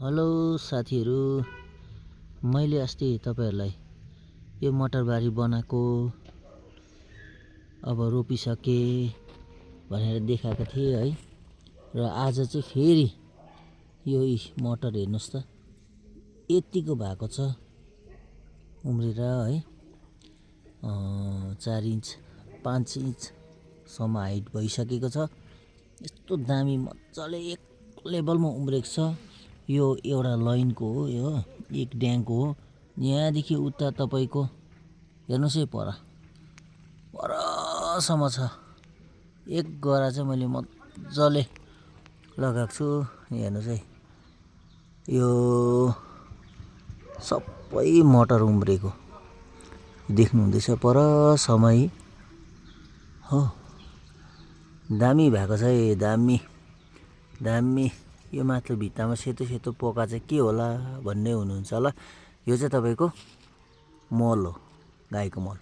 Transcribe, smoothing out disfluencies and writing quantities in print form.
Hello साथीहरू, मैले अस्ति तपाईहरुलाई यो मटरबारी बनाएको अब रोपिसके भनेर देखाएको थिएँ है। र आज चाहिँ फेरि यो मटर हेर्नुस् त, यतिको भएको छ उम्रेर है। 4 इन्च 5 इन्च सम्म हाइट भइसकेको छ। यस्तो दामी मजाले एक लेभलमा उम्रेको छ। यो एउटा लाइनको हो, यो एक ड्याङको हो। यहाँदेखि उता तपाईको हेर्नुस् है, परसम्म छ। एक गरा चाहिँ मैले मजाले लगाएको छु। हेर्नुस् है, यो सबै मटर उम्रेको देख्नु हुँदैछ परसम्म हो। दामी भएको छ है, दामी दामी। यो माथि भित्तामा सेतो सेतो पोका चाहिँ के होला भन्ने हुनुहुन्छ होला। यो चाहिँ तपाईको मल हो, गाईको मल।